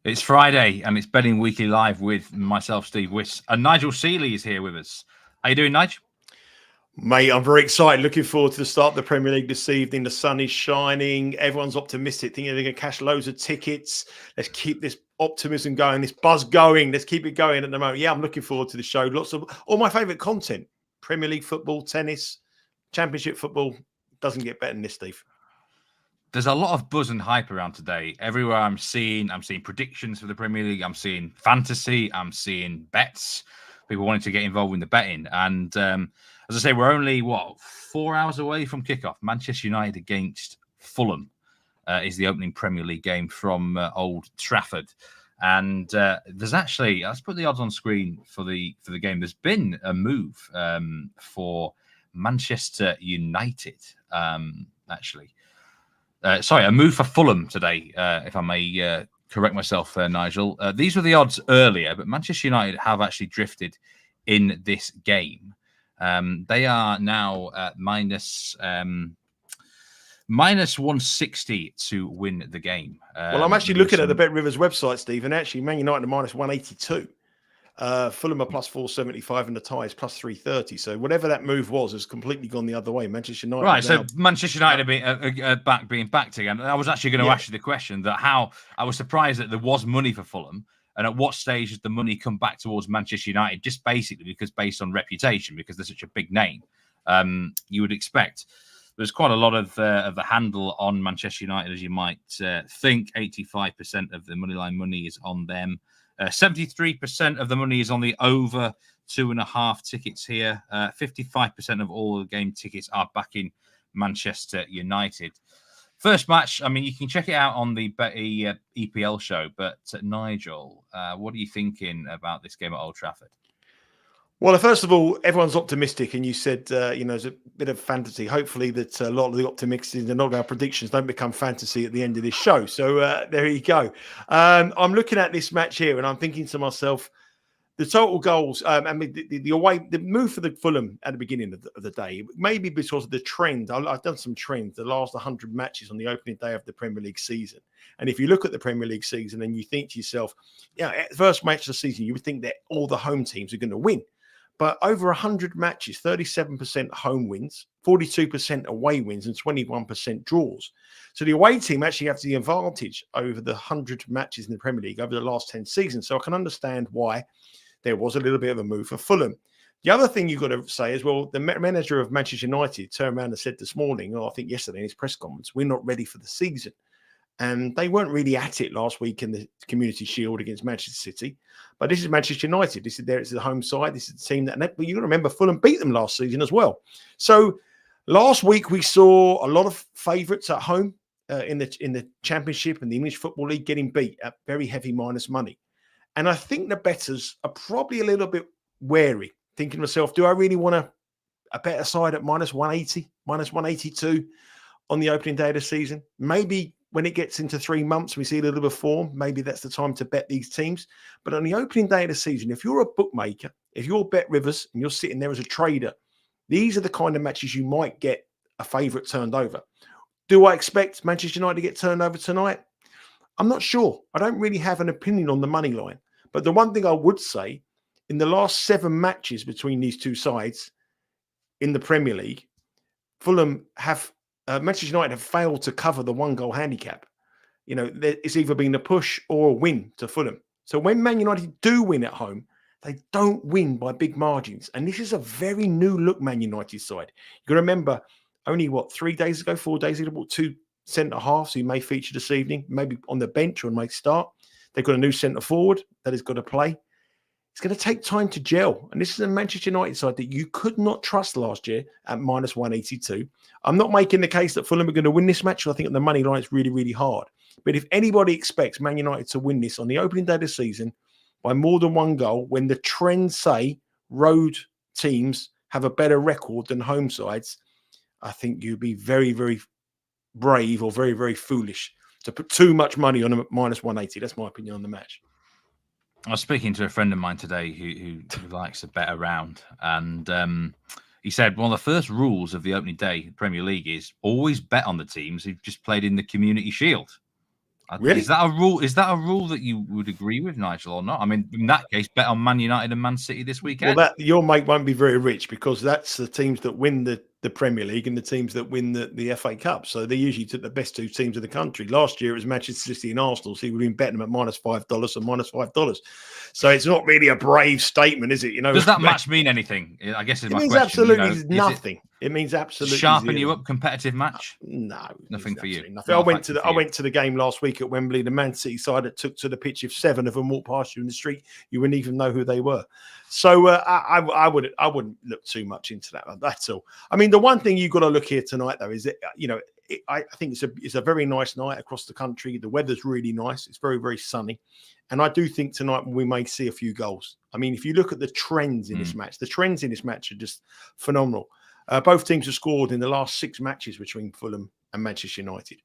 It's Friday and it's Betting Weekly Live with myself, Steve Wyss, and Nigel Seeley is here with us. How you doing, Nigel? Mate, I'm very excited. Looking forward to the start of the Premier League this evening. The sun is shining. Everyone's optimistic, thinking they're going to cash loads of tickets. Let's keep this optimism going, this buzz going. Let's keep it going at the moment. Yeah, I'm looking forward to the show. Lots of all my favourite content. Premier League football, tennis, Championship football. Doesn't get better than this, Steve. There's a lot of buzz and hype around today. Everywhere I'm seeing predictions for the Premier League. I'm seeing fantasy. I'm seeing bets. People wanting to get involved in the betting. And as I say, we're only, 4 hours away from kickoff. Manchester United against Fulham is the opening Premier League game from Old Trafford. And there's actually, let's put the odds on screen for the game. There's been a move for Manchester United, actually. A move for Fulham today, if I may correct myself there, Nigel. These were the odds earlier, but Manchester United have actually drifted in this game. They are now at minus 160 to win the game. Well, I'm actually looking at the Bet Rivers website, Steve, and actually Man United are minus 182. Fulham are plus 475 and the tie is plus 330. So whatever that move was has completely gone the other way. Manchester United. Right. So Manchester United being backed again. I was actually going to ask you the question that how I was surprised that there was money for Fulham and at what stage has the money come back towards Manchester United? Just basically because based on reputation, because they're such a big name, you would expect. There's quite a lot of the handle on Manchester United, as you might think. 85% of the moneyline money is on them. 73% of the money is on the over 2.5 tickets here. 55% of all the game tickets are backing Manchester United. First match, I mean, you can check it out on the EPL show. But Nigel, what are you thinking about this game at Old Trafford? Well, first of all, everyone's optimistic, and you said, there's a bit of fantasy. Hopefully that a lot of the optimists and the knockout predictions don't become fantasy at the end of this show. So there you go. I'm looking at this match here, and I'm thinking to myself, the total goals, the move for the Fulham at the beginning of the day, maybe because of the trend. I've done some trends, the last 100 matches on the opening day of the Premier League season. And if you look at the Premier League season and you think to yourself, first match of the season, you would think that all the home teams are going to win. But over 100 matches, 37% home wins, 42% away wins, and 21% draws. So the away team actually has the advantage over the 100 matches in the Premier League over the last 10 seasons. So I can understand why there was a little bit of a move for Fulham. The other thing you've got to say is, well, the manager of Manchester United turned around and said this morning, or I think yesterday in his press conference, we're not ready for the season. And they weren't really at it last week in the Community Shield against Manchester City. But this is Manchester United. This is the home side. This is the team but you've got to remember, Fulham beat them last season as well. So last week we saw a lot of favourites at home in the Championship and the English Football League getting beat at very heavy minus money. And I think the bettors are probably a little bit wary, thinking to myself, do I really want a better side at minus 180, minus 182 on the opening day of the season? Maybe when it gets into 3 months, we see a little bit of form. Maybe that's the time to bet these teams. But on the opening day of the season, if you're a bookmaker, if you're Bet Rivers and you're sitting there as a trader, these are the kind of matches you might get a favourite turned over. Do I expect Manchester United to get turned over tonight? I'm not sure. I don't really have an opinion on the money line. But the one thing I would say, in the last 7 matches between these two sides in the Premier League, Fulham have Manchester United have failed to cover the 1-goal handicap. It's either been a push or a win to Fulham. So when Man United do win at home, they don't win by big margins. And this is a very new look Man United side. You've got to remember, only 4 days ago, bought 2 centre-halves who may feature this evening, maybe on the bench or may start. They've got a new centre-forward that has got to play. It's going to take time to gel. And this is a Manchester United side that you could not trust last year at minus 182. I'm not making the case that Fulham are going to win this match. I think the money line is really, really hard. But if anybody expects Man United to win this on the opening day of the season by more than 1 goal, when the trends say road teams have a better record than home sides, I think you'd be very, very brave or very, very foolish to put too much money on a minus 180. That's my opinion on the match. I was speaking to a friend of mine today who likes to bet around, and he said one of the first rules of the opening day Premier League is always bet on the teams who've just played in the Community Shield. Really? Is that a rule? Is that a rule that you would agree with, Nigel, or not? I mean, in that case, bet on Man United and Man City this Well, weekend. that your mate won't be very rich because that's the teams that win the Premier League and the teams that win the FA Cup. So they usually took the best two teams of the country. Last year it was Manchester City and Arsenal, so he would have been betting them at -$5 and -$5. So it's not really a brave statement, is it? You know, does that match mean anything? I guess is it my means question. absolutely nothing. It means absolutely sharpen zero. you up, competitive match. No, nothing for you. Nothing. I went to the game last week at Wembley. The Man City side that took to the pitch. If 7 of them walked past you in the street, you wouldn't even know who they were. So I wouldn't look too much into that. That's all. I mean, the one thing you've got to look here tonight, though, is that I think it's a very nice night across the country. The weather's really nice. It's very, very sunny. And I do think tonight we may see a few goals. I mean, if you look at the trends in this match, the trends in this match are just phenomenal. Both teams have scored in the last 6 matches between Fulham and Manchester United.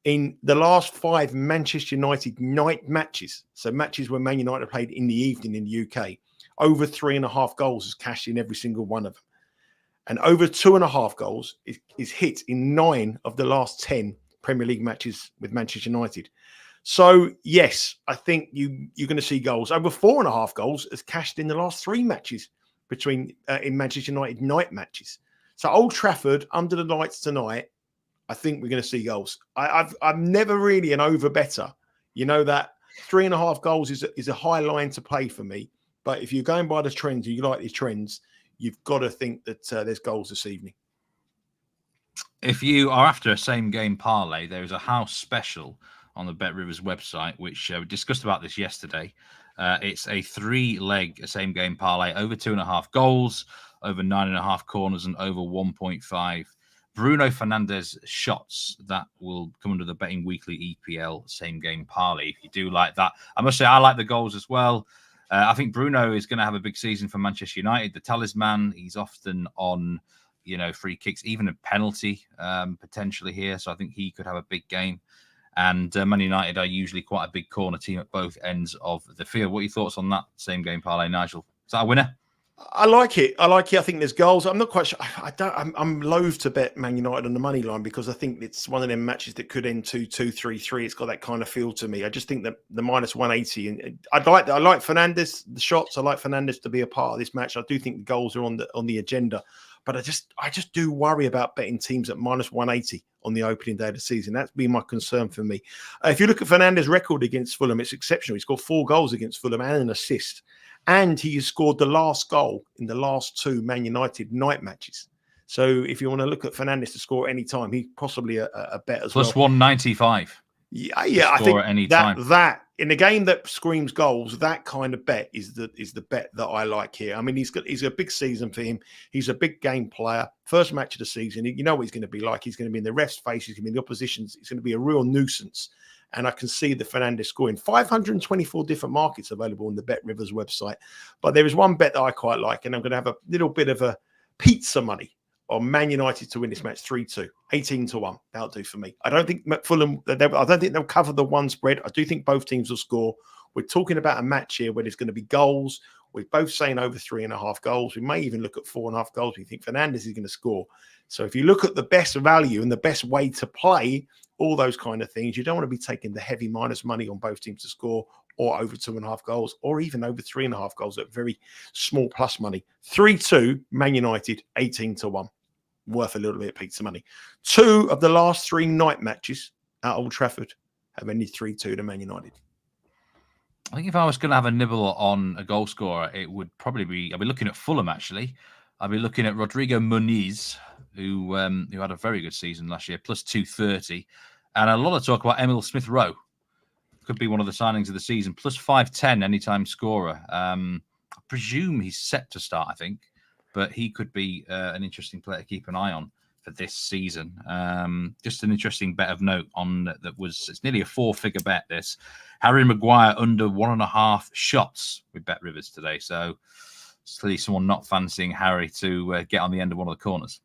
In the last 5 Manchester United night matches, so matches where Man United played in the evening in the UK, over 3.5 goals is cashed in every single one of them. And over 2.5 goals is hit in 9 of the last 10 Premier League matches with Manchester United. So, yes, I think you're going to see goals. Over 4.5 goals is cashed in the last 3 matches between in Manchester United night matches. So Old Trafford, under the lights tonight, I think we're going to see goals. I'm never really an over better. You know that 3.5 goals is a high line to play for me. But if you're going by the trends and you like these trends, you've got to think that there's goals this evening. If you are after a same game parlay, there is a house special on the Bet Rivers website, which we discussed about this yesterday. It's a 3-leg same game parlay, over 2.5 goals, over 9.5 corners, and over 1.5 Bruno Fernandes shots. That will come under the Betting Weekly EPL same game parlay. If you do like that, I must say I like the goals as well. I think Bruno is going to have a big season for Manchester United. The talisman, he's often on, free kicks, even a penalty potentially here. So I think he could have a big game. And Man United are usually quite a big corner team at both ends of the field. What are your thoughts on that same game parlay, Nigel? Is that a winner? I like it. I think there's goals. I'm not quite sure. I'm loath to bet Man United on the money line because I think it's one of them matches that could end 2-2, 3-3. It's got that kind of feel to me. I just think that the -180, and I like Fernandes, the shots. I like Fernandes to be a part of this match. I do think the goals are on the agenda, but I just do worry about betting teams at -180 on the opening day of the season. That's been my concern for me. If you look at Fernandes' record against Fulham, it's exceptional. He scored 4 goals against Fulham and an assist. And he has scored the last goal in the last 2 Man United night matches. So if you want to look at Fernandes to score any time, he's possibly a bet as Plus well. +195. Yeah, I think at any time. that in a game that screams goals, that kind of bet is the bet that I like here. I mean, he's a big season for him. He's a big game player. First match of the season, you know what he's going to be like. He's going to be in the ref's face. He's going to be in the opposition's. He's going to be a real nuisance. And I can see the Fernandes scoring. 524 different markets available on the Bet Rivers website. But there is one bet that I quite like, and I'm going to have a little bit of a pizza money on Man United to win this match 3-2, 18-1. That'll do for me. I don't think Fulham, I don't think they'll cover the one spread. I do think both teams will score. We're talking about a match here where there's going to be goals. We're both saying over 3.5 goals. We may even look at 4.5 goals. We think Fernandes is going to score. So if you look at the best value and the best way to play, all those kind of things, you don't want to be taking the heavy minus money on both teams to score or over 2.5 goals or even over 3.5 goals at very small plus money. 3-2, Man United, 18-1. Worth a little bit of pizza money. 2 of the last 3 night matches at Old Trafford have ended 3-2 to Man United. I think if I was going to have a nibble on a goal scorer, it would probably be, I'll be looking at Fulham actually. I'll be looking at Rodrigo Muniz, who had a very good season last year, plus 230. And a lot of talk about Emil Smith-Rowe. Could be one of the signings of the season, plus 510 anytime scorer. I presume he's set to start, I think. But he could be an interesting player to keep an eye on for this season. Just an interesting bet of note on that it's nearly a 4-figure bet, this. Harry Maguire under 1.5 shots with Bet Rivers today. So it's clearly someone not fancying Harry to get on the end of one of the corners.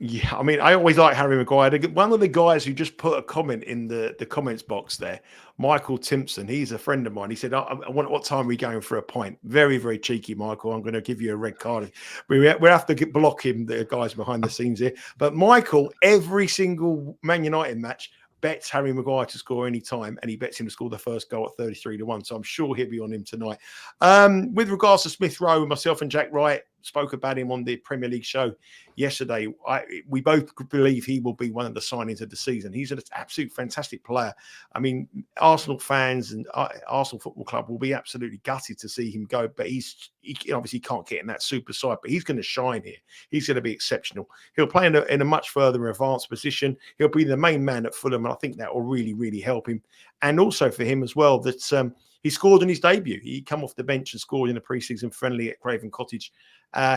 Yeah, I mean, I always like Harry Maguire. One of the guys who just put a comment in the comments box there, Michael Timpson, he's a friend of mine. He said, what time are we going for a pint? Very, very cheeky, Michael. I'm going to give you a red card. We have to block him, the guys behind the scenes here. But Michael, every single Man United match, bets Harry Maguire to score any time, and he bets him to score the first goal at 33-1. So I'm sure he'll be on him tonight. With regards to Smith Rowe, myself and Jack Wright spoke about him on the Premier League show yesterday. We both believe he will be one of the signings of the season. He's an absolute fantastic player. I mean, Arsenal fans and Arsenal Football Club will be absolutely gutted to see him go, but he obviously can't get in that super side, but he's going to shine here. He's going to be exceptional. He'll play in a much further advanced position. He'll be the main man at Fulham, and I think that will really, really help him. And also for him as well, that he scored on his debut. He come off the bench and scored in a pre-season friendly at Craven Cottage.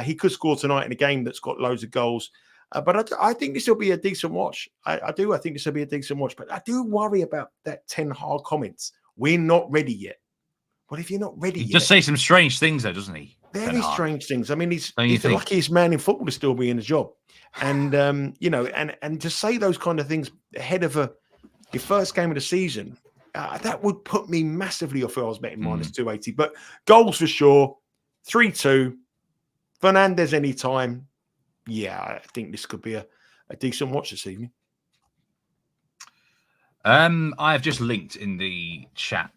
He could score tonight in a game that's got loads of goals. But I think this will be a decent watch. I do. I think this will be a decent watch. But I do worry about that Ten Hag comments. We're not ready yet. Well, if you're not ready yet. He does say some strange things, though, doesn't he? Very strange things. I mean, he's the luckiest man in football to still be in a job. And, you know, and to say those kind of things ahead of your first game of the season, that would put me massively off if I was betting minus 280. But goals for sure, 3-2. Fernandes anytime. Yeah, I think this could be a decent watch this evening. I have just linked in the chat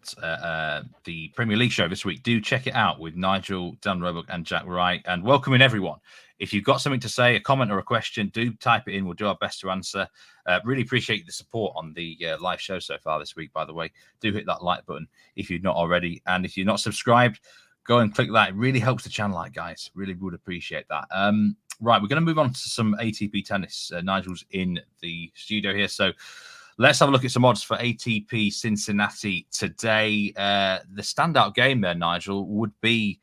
the Premier League show this week. Do check it out with Nigel, Dan Roebuck and Jack Wright, and welcoming everyone. If you've got something to say, a comment or a question, do type it in. We'll do our best to answer. Really appreciate the support on the live show so far this week, by the way. Do hit that like button if you're not already. And if you're not subscribed, go and click that. It really helps the channel out, guys. Really would appreciate that. Right, we're going to move on to some ATP tennis. Nigel's in the studio here. So let's have a look at some odds for ATP Cincinnati today. The standout game there, Nigel, would be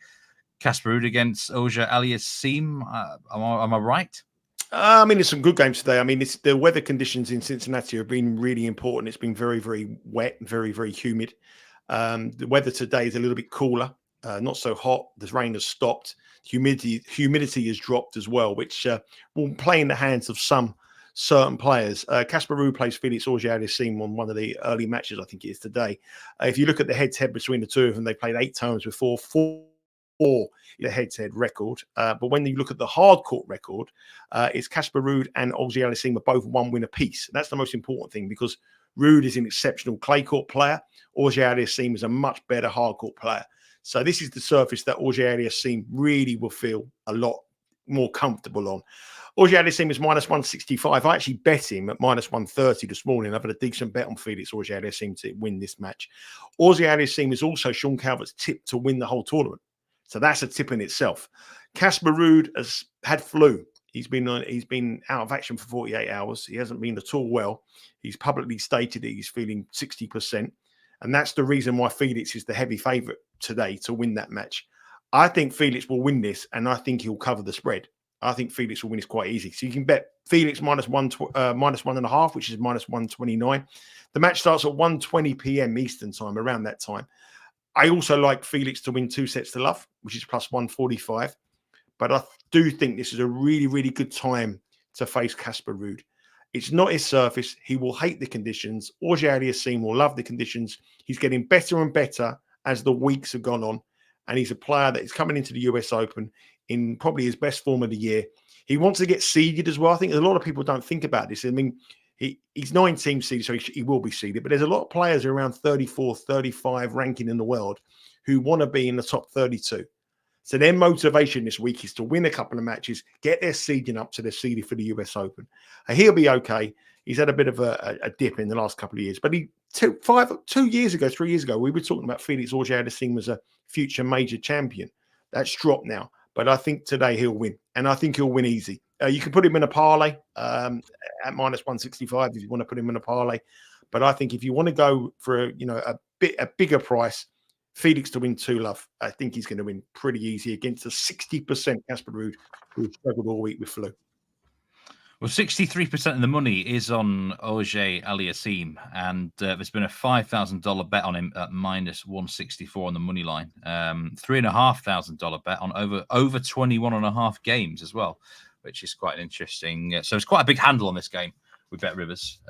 Casper Ruud against Auger-Aliassime. Am I right? I mean, there's some good games today. I mean, the weather conditions in Cincinnati have been really important. It's been very, very wet, very, very humid. The weather today is a little bit cooler, not so hot. The rain has stopped. Humidity has dropped as well, which will play in the hands of some certain players. Casper Ruud plays Felix Auger-Aliassime on one of the early matches, I think it is today. If you look at the head-to-head between the two of them, they played 8 times before, 4 the head-to-head record. But when you look at the hard court record, it's Casper Ruud and Auger-Aliassime are both 1 win apiece. That's the most important thing, because Ruud is an exceptional clay court player. Auger-Aliassime is a much better hard court player. So this is the surface that Auger-Aliassime really will feel a lot more comfortable on. Auger-Aliassime is minus 165. I actually bet him at minus 130 this morning. I've had a decent bet on Felix Auger-Aliassime to win this match. Auger-Aliassime is also Sean Calvert's tip to win the whole tournament. So that's a tip in itself. Casper Ruud has had flu. He's been out of action for 48 hours. He hasn't been at all well. He's publicly stated that he's feeling 60%. And that's the reason why Felix is the heavy favourite today to win that match. I think Felix will win this, and I think he'll cover the spread. I think Felix will win this quite easy. So you can bet Felix minus 1.5, which is minus 129. The match starts at 1:20 p.m. Eastern time, around that time. I also like Felix to win 2 sets to love, which is plus 145. But I do think this is a really, really good time to face Casper Ruud. It's not his surface. He will hate the conditions. Auger-Aliassime will love the conditions. He's getting better and better as the weeks have gone on. And he's a player that is coming into the US Open in probably his best form of the year. He wants to get seeded as well. I think a lot of people don't think about this. I mean, he's 19 seeded, so he will be seeded. But there's a lot of players around 34, 35 ranking in the world who want to be in the top 32. So their motivation this week is to win a couple of matches, get their seeding up to their seeding for the US Open. He'll be okay. He's had a bit of a dip in the last couple of years. But 3 years ago, we were talking about Felix Auger-Aliassime as a future major champion. That's dropped now. But I think today he'll win. And I think he'll win easy. You can put him in a parlay at minus 165 if you want to put him in a parlay. But I think if you want to go for a bigger price, Felix to win 2 love. I think he's going to win pretty easy against a 60% Casper Ruud, who struggled all week with flu. Well, 63% of the money is on Auger-Aliassime, and there's been a $5,000 bet on him at minus 164 on the money line. $3,500 bet on over 21.5 games as well, which is quite interesting. So it's quite a big handle on this game with Bet Rivers.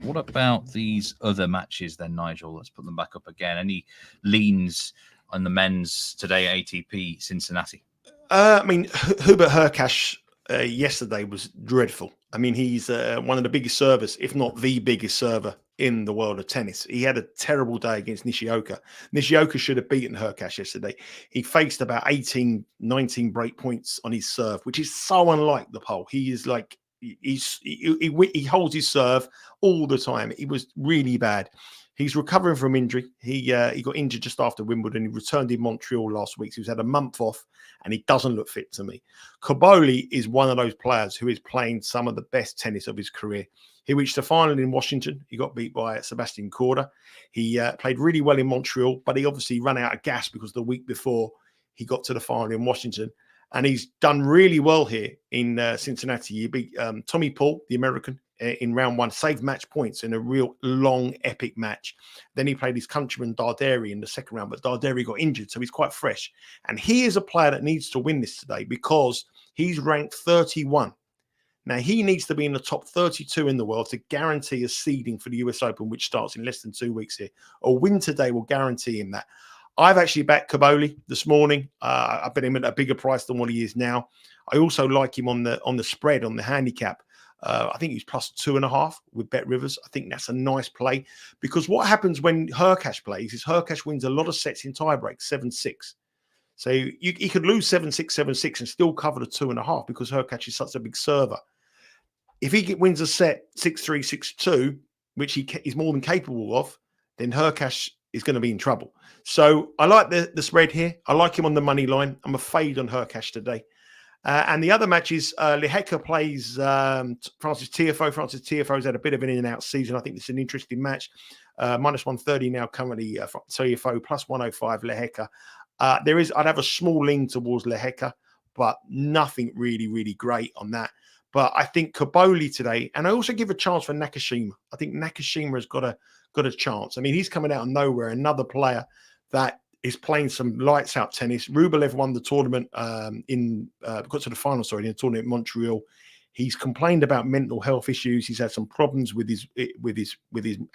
What about these other matches then, Nigel? Let's put them back up again. Any leans on the men's today at ATP Cincinnati? I mean, Hubert Hurkacz yesterday was dreadful. I mean, he's one of the biggest servers, if not the biggest server in the world of tennis. He had a terrible day against Nishioka. Nishioka should have beaten Hurkacz yesterday. He faced about 18, 19 break points on his serve, which is so unlike the Pole. He is like, he holds his serve all the time. It was really bad. He's recovering from injury. He got injured just after Wimbledon. He returned in Montreal last week. So he's had a month off, and he doesn't look fit to me. Cobolli is one of those players who is playing some of the best tennis of his career. He reached the final in Washington. He got beat by Sebastian Korda. He played really well in Montreal, but he obviously ran out of gas because the week before he got to the final in Washington. And he's done really well here in Cincinnati. He beat Tommy Paul, the American, in round one, saved match points in a real long, epic match. Then he played his countryman Darderi in the second round, but Darderi got injured, so he's quite fresh. And he is a player that needs to win this today because he's ranked 31. Now, he needs to be in the top 32 in the world to guarantee a seeding for the US Open, which starts in less than 2 weeks here. A win today will guarantee him that. I've actually backed Cobolli this morning. I bet him at a bigger price than what he is now. I also like him on the spread, on the handicap. I think he's plus 2.5 with Bet Rivers. I think that's a nice play because what happens when Hurkacz plays is Hurkacz wins a lot of sets in tiebreak, 7-6. So he could lose 7-6, 7-6 and still cover the 2.5 because Hurkacz is such a big server. If he wins a set 6-3, 6-2, which he's more than capable of, then Hurkacz is going to be in trouble. So I like the spread here. I like him on the money line. I'm a fade on Hurkacz today. And the other match is Lehecka plays Francis Tiafoe. Francis Tiafoe's had a bit of an in-and-out season. I think it's an interesting match. Minus 130 now currently. Tiafoe plus 105 Lehecka. I'd have a small lean towards Lehecka, but nothing really, really great on that. But I think Cobolli today, and I also give a chance for Nakashima. I think Nakashima has got a chance. I mean, he's coming out of nowhere. Another player that is playing some lights out tennis. Rublev won the tournament got to the final, in the tournament in Montreal. He's complained about mental health issues. He's had some problems with his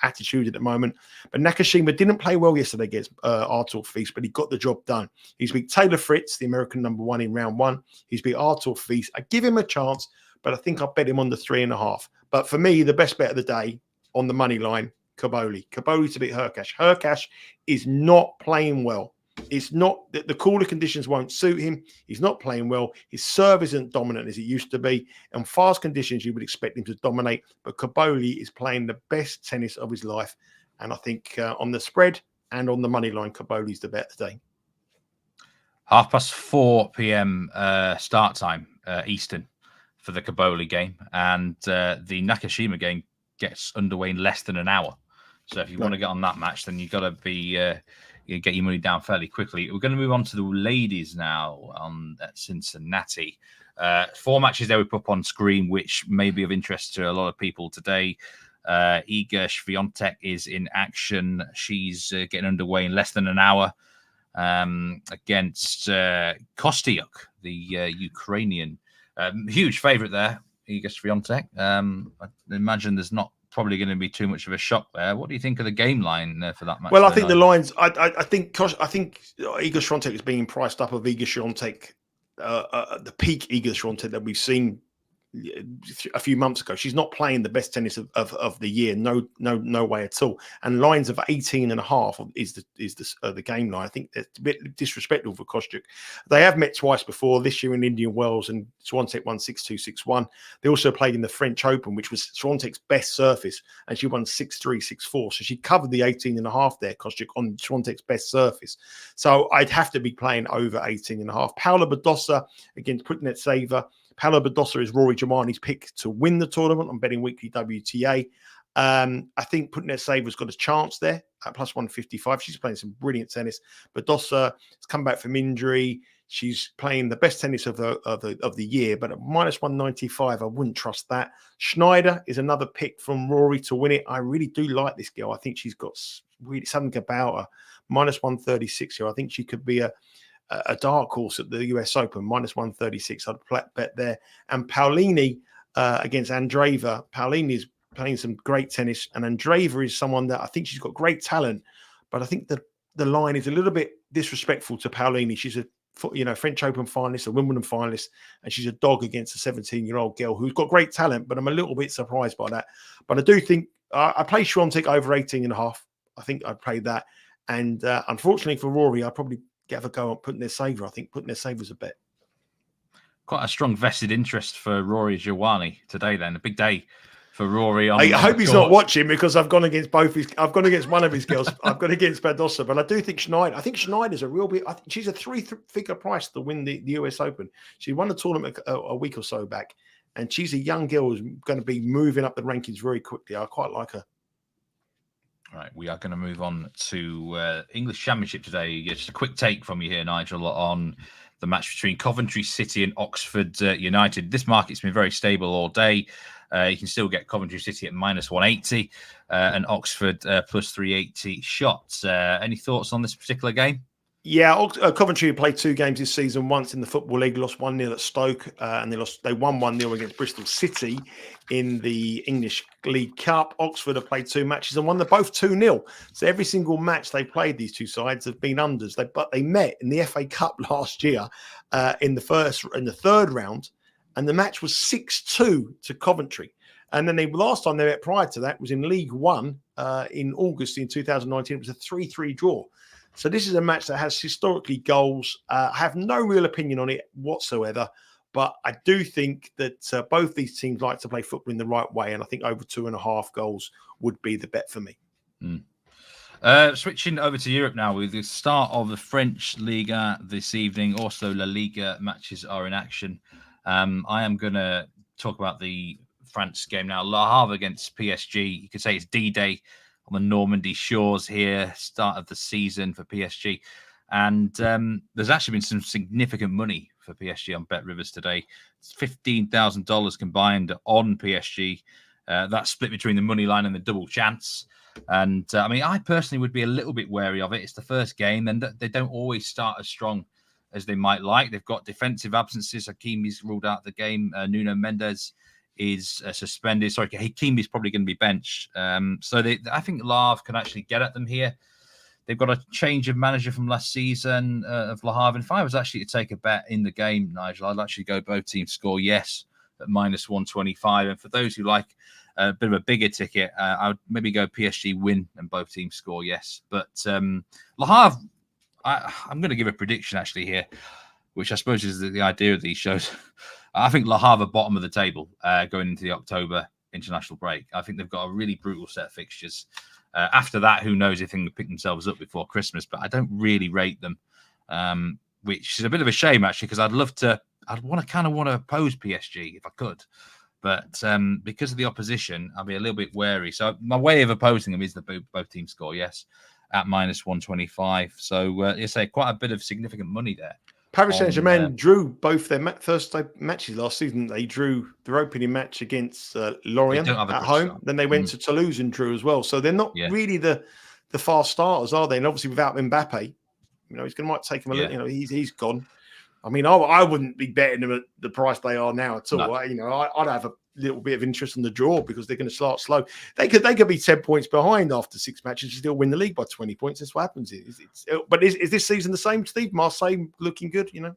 attitude at the moment. But Nakashima didn't play well yesterday against Artur Fils, but he got the job done. He's beat Taylor Fritz, the American #1 in round one. He's beat Artur Fils. I give him a chance, but I think I'll bet him on the 3.5. But for me, the best bet of the day on the money line, Cobolli to beat Hurkacz. Hurkacz is not playing well. It's not that the cooler conditions won't suit him. He's not playing well. His serve isn't dominant as it used to be. And fast conditions, you would expect him to dominate. But Cobolli is playing the best tennis of his life. And I think on the spread and on the money line, Cobolli's the bet today. 4:30 p.m. Start time Eastern for the Cobolli game, and the Nakashima game gets underway in less than an hour. So if you want to get on that match, then you've got to be get your money down fairly quickly. We're going to move on to the ladies now at Cincinnati. 4 matches there we put up on screen, which may be of interest to a lot of people today. Iga Swiatek is in action. She's getting underway in less than an hour against Kostyuk, the Ukrainian. Huge favourite there, Iga Swiatek. I imagine there's not probably going to be too much of a shock there. What do you think of the game line for that match? Well, I think the lines. I think Iga Swiatek is being priced up of Iga Swiatek, the peak Iga Swiatek that we've seen a few months ago. She's not playing the best tennis of the year. No way at all. And lines of 18.5 is the game line. I think that's a bit disrespectful for Kostyuk. They have met twice before, this year in Indian Wells, and Swiatek won 6-2, 6-1. They also played in the French Open, which was Swiatek's best surface, and she won 6-3, 6-4. So she covered the 18.5 there, Kostyuk, on Swiatek's best surface. So I'd have to be playing over 18.5. Paula Badosa against Kuznetsova. Paula Badosa is Rory Germani's pick to win the tournament. I'm betting weekly WTA. I think Kuznetsova's got a chance there at plus 155. She's playing some brilliant tennis. Badosa has come back from injury. She's playing the best tennis of the year, but at minus 195, I wouldn't trust that. Schneider is another pick from Rory to win it. I really do like this girl. I think she's got really something about her. Minus 136 here. I think she could be a dark horse at the US Open, minus 136. I'd bet there. And Paolini against Andreeva. Paolini is playing some great tennis, and Andreeva is someone that I think she's got great talent, but I think the line is a little bit disrespectful to Paolini. She's a French Open finalist, a Wimbledon finalist, and she's a dog against a 17-year-old girl who's got great talent. But I'm a little bit surprised by that. But I do think I play Swiatek over 18.5. I think I'd play that. And unfortunately for Rory, I'd probably have a go on putting their saver. I think putting their savers a bet. Quite a strong vested interest for Rory Giovanni today. Then a big day for Rory. I hope he's not watching because I've gone against I've gone against one of his girls. I've gone against Badosa, but I do think Schneider. I think Schneider's a real bit. I think she's a three-figure price to win the US Open. She won the tournament a week or so back, and she's a young girl who's going to be moving up the rankings very quickly. I quite like her. Right, we are going to move on to English Championship today. Just a quick take from you here, Nigel, on the match between Coventry City and Oxford United. This market's been very stable all day. You can still get Coventry City at minus 180 and Oxford plus 380 shots. Any thoughts on this particular game? Yeah, Coventry played 2 games this season. Once in the Football League, lost 1-0 at Stoke, and they won 1-0 against Bristol City in the English League Cup. Oxford have played 2 matches and won them both 2-0. So every single match they played, these two sides have been unders. But they met in the FA Cup last year in the third round, and the match was 6-2 to Coventry. And then last time they met prior to that was in League One in August in 2019. It was a 3-3 draw. So this is a match that has historically goals. I have no real opinion on it whatsoever, but I do think that both these teams like to play football in the right way, and I think over 2.5 goals would be the bet for me. Switching over to Europe now with the start of the French Ligue this evening. Also, LaLiga matches are in action. I am going to talk about the France game now. Le Havre against PSG. You could say it's D-Day on the Normandy shores here, start of the season for PSG. And there's actually been some significant money for PSG on Bet Rivers today. It's $15,000 combined on PSG. That's split between the money line and the double chance. And I personally would be a little bit wary of it. It's the first game, and they don't always start as strong as they might like. They've got defensive absences. Hakimi's ruled out the game. Nuno Mendes is suspended. Sorry, Hakimi's probably going to be benched. So I think Le Havre can actually get at them here. They've got a change of manager from last season of Le Havre. And if I was actually to take a bet in the game, Nigel, I'd actually go both teams score yes at minus 125. And for those who like a bit of a bigger ticket, I would maybe go PSG win and both teams score yes. But Le Havre, I'm going to give a prediction actually here, which I suppose is the idea of these shows. I think Le Havre bottom of the table going into the October international break. I think they've got a really brutal set of fixtures. After that, who knows if they can pick themselves up before Christmas, but I don't really rate them, which is a bit of a shame, actually, because I'd want to oppose PSG if I could. But because of the opposition, I'll be a little bit wary. So my way of opposing them is the both teams score yes at minus 125. So you say quite a bit of significant money there. Paris Saint-Germain drew both their first matches last season. They drew their opening match against Lorient at home. Start. Then they went to Toulouse and drew as well. So they're not really the fast starters, are they? And obviously without Mbappe, might take him a little. He's gone. I mean, I wouldn't be betting them at the price they are now at all. No. I'd have a little bit of interest in the draw because they're going to start slow. They could be 10 points behind after 6 matches and still win the league by 20 points. That's what happens. But is this season the same, Steve? Marseille looking good, I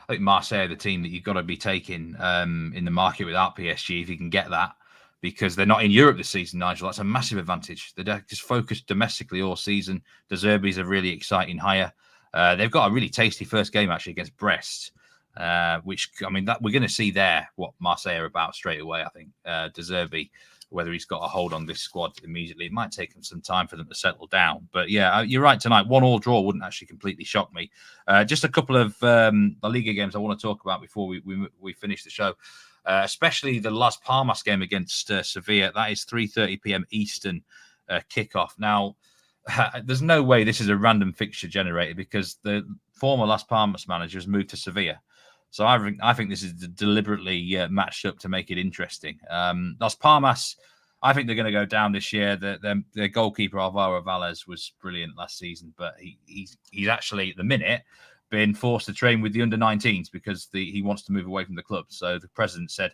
think Marseille are the team that you've got to be taking in the market without PSG if you can get that, because they're not in Europe this season, Nigel. That's a massive advantage. They're just focused domestically all season. De Zerbi's a really exciting hire. They've got a really tasty first game actually against Brest, which that we're going to see there what Marseille are about straight away. I think De Zerbi, whether he's got a hold on this squad immediately, it might take him some time for them to settle down. But yeah, you're right tonight. 1-1 draw wouldn't actually completely shock me. Just a couple of La Liga games I want to talk about before we finish the show, especially the Las Palmas game against Sevilla. That is 3:30 p.m. Eastern kickoff. Now, there's no way this is a random fixture generated because the former Las Palmas manager has moved to Sevilla. So I think this is deliberately matched up to make it interesting. Las Palmas, I think they're going to go down this year. Their goalkeeper, Alvaro Valles, was brilliant last season, but he's actually, at the minute, been forced to train with the under-19s because he wants to move away from the club. So the president said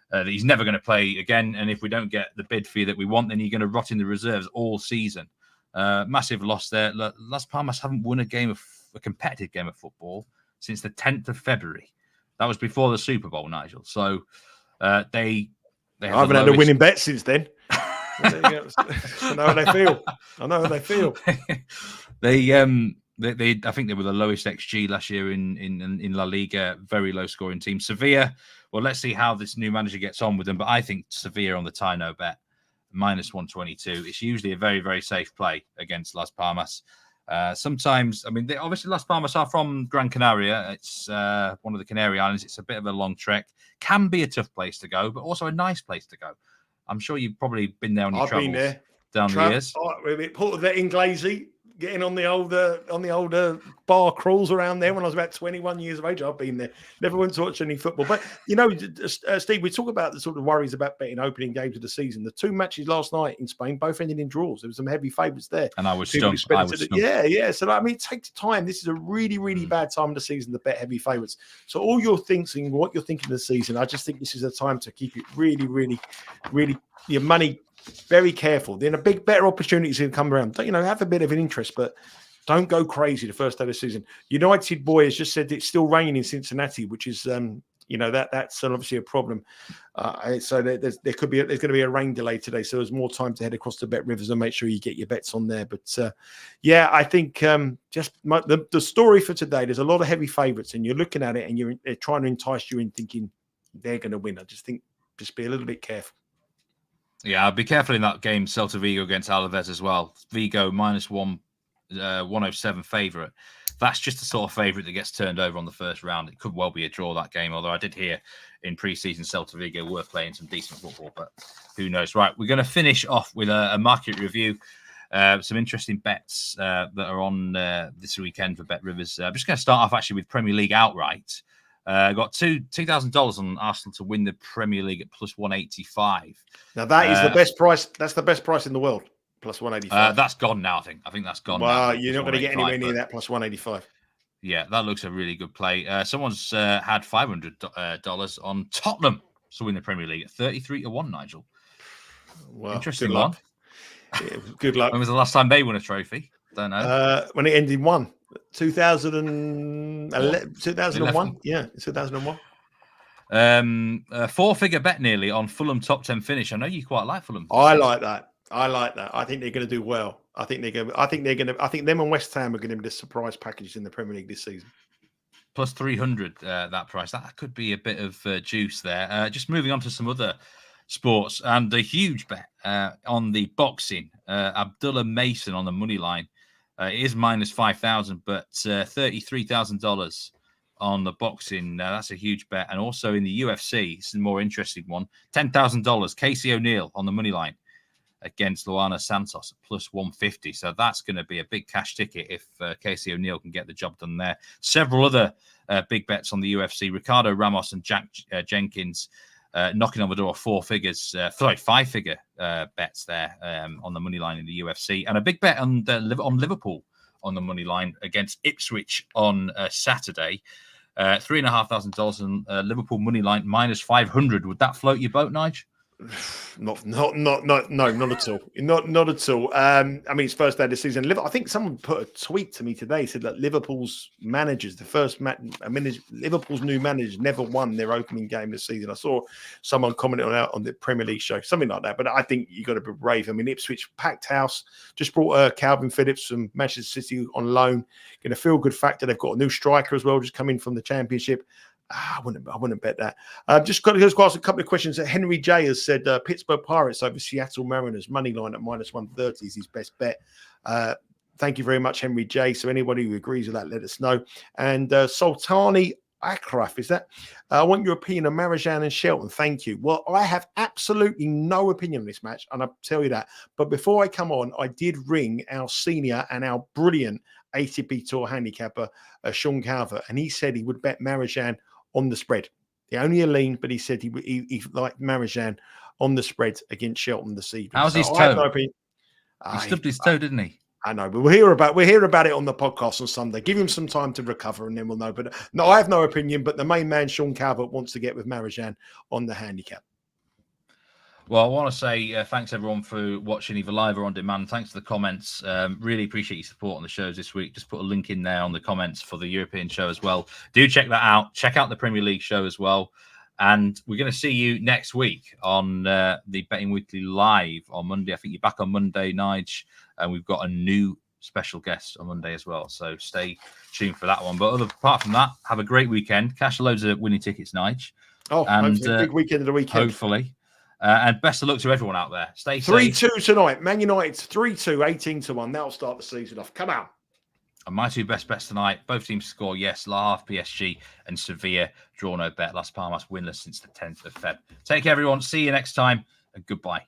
that he's never going to play again, and if we don't get the bid fee that we want, then you're going to rot in the reserves all season. Massive loss there. Las Palmas haven't won a competitive game of football since the 10th of February. That was before the Super Bowl, Nigel. So they I haven't had a winning bet since then. I know how they feel. I know how they feel. I think they were the lowest XG last year in La Liga. Very low scoring team. Sevilla. Well, let's see how this new manager gets on with them. But I think Sevilla on the tie no bet minus 122. It's usually a very, very safe play against Las Palmas. Sometimes, I mean, obviously Las Palmas are from Gran Canaria. It's one of the Canary Islands. It's a bit of a long trek. Can be a tough place to go, but also a nice place to go. I'm sure you've probably been there on your travels. I've been there down the years. Port of that in Glazy, getting on the older bar crawls around there when I was about 21 years of age. I've been there. Never went to watch any football. But, Steve, we talk about the sort of worries about betting opening games of the season. The 2 matches last night in Spain both ended in draws. There was some heavy favourites there. And I was stumped. Yeah. So, I mean, it takes time. This is a really, really bad time of the season to bet heavy favourites. So all you're thinking, what you're thinking of the season, I just think this is a time to keep it really, really, really, your money very careful. Then better opportunities can come around. Have a bit of an interest, but don't go crazy the first day of the season. United Boy has just said it's still raining in Cincinnati, which is that's obviously a problem. So there's going to be a rain delay today, so there's more time to head across the Bet Rivers and make sure you get your bets on there. But I think the story for today, there's a lot of heavy favourites, and you're looking at it and they're trying to entice you in thinking they're going to win. I just think just be a little bit careful. Yeah, be careful in that game, Celta Vigo against Alaves as well. Vigo minus 107 favourite. That's just the sort of favourite that gets turned over on the first round. It could well be a draw, that game, although I did hear in pre-season Celta Vigo were playing some decent football, but who knows. Right, we're going to finish off with a market review. Some interesting bets that are on this weekend for Bet Rivers. I'm just going to start off actually with Premier League outright. Got $2,000 on Arsenal to win the Premier League at plus 185. Now that is the best price. That's the best price in the world. Plus 185. That's gone now. I think that's gone. Well, you're not going to get anywhere near that plus 185. Yeah, that looks a really good play. Someone's had $500 on Tottenham to win the Premier League at 33-1. Nigel. Well, interesting one. Yeah, good luck. When was the last time they won a trophy? Don't know. When it ended 1. 2001. Yeah, 2001. 4-figure bet nearly on Fulham top 10 finish. I know you quite like Fulham. I like that. I think they're going to do well. I think them and West Ham are going to be the surprise package in the Premier League this season. Plus 300 that price. That could be a bit of juice there. Just moving on to some other sports and a huge bet on the boxing. Abdullah Mason on the money line. It is minus 5,000, but $33,000 on the boxing. That's a huge bet. And also in the UFC, it's a more interesting one. $10,000. Casey O'Neill on the money line against Luana Santos at plus 150. So that's going to be a big cash ticket if Casey O'Neill can get the job done there. Several other big bets on the UFC. Ricardo Ramos and Jack Jenkins knocking on the door 5-figure bets there on the money line in the UFC, and a big bet on Liverpool on the money line against Ipswich on Saturday. $3,500 on Liverpool money line minus 500. Would that float your boat, Nige? Not at all. Not at all. I mean, it's first day of the season. I think someone put a tweet to me today, said that Liverpool's managers, Liverpool's new managers never won their opening game this season. I saw someone commenting on the Premier League show, something like that. But I think you got to be brave. I mean, Ipswich packed house, just brought Calvin Phillips from Manchester City on loan. Going to feel good factor. They've got a new striker as well, just coming from the Championship. I wouldn't bet that. Just got to ask a couple of questions. Henry J has said Pittsburgh Pirates over Seattle Mariners money line at minus 130 is his best bet. Thank you very much, Henry J. So anybody who agrees with that, let us know. And Sultani Akraf, is that? I want your opinion on Marajan and Shelton. Thank you. Well, I have absolutely no opinion on this match, and I'll tell you that. But before I come on, I did ring our senior and our brilliant ATP Tour handicapper, Sean Calver, and he said he would bet Marajan on the spread. He only a lean, but he said he liked Marajan on the spread against Shelton this evening. How's his toe? He stubbed his toe, didn't he? I know, but we'll hear about it on the podcast on Sunday. Give him some time to recover, and then we'll know. But no, I have no opinion. But the main man, Sean Calvert, wants to get with Marajan on the handicap. Well, I want to say thanks everyone for watching either live or on demand. Thanks for the comments. Really appreciate your support on the shows this week. Just put a link in there on the comments for the European show as well. Do check that out. Check out the Premier League show as well. And we're going to see you next week on the Betting Weekly Live on Monday. I think you're back on Monday, Nige. And we've got a new special guest on Monday as well. So stay tuned for that one. But apart from that, have a great weekend. Cash loads of winning tickets, Nige. Oh, and big weekend of the weekend. Hopefully. And best of luck to everyone out there. Stay safe. 3-2 tonight. Man United 3-2, 18-1. That'll start the season off. Come on. And my two best bets tonight. Both teams score, yes. Le Havre, PSG, and Sevilla draw no bet. Las Palmas winless since the 10th of Feb. Take care, everyone. See you next time, and goodbye.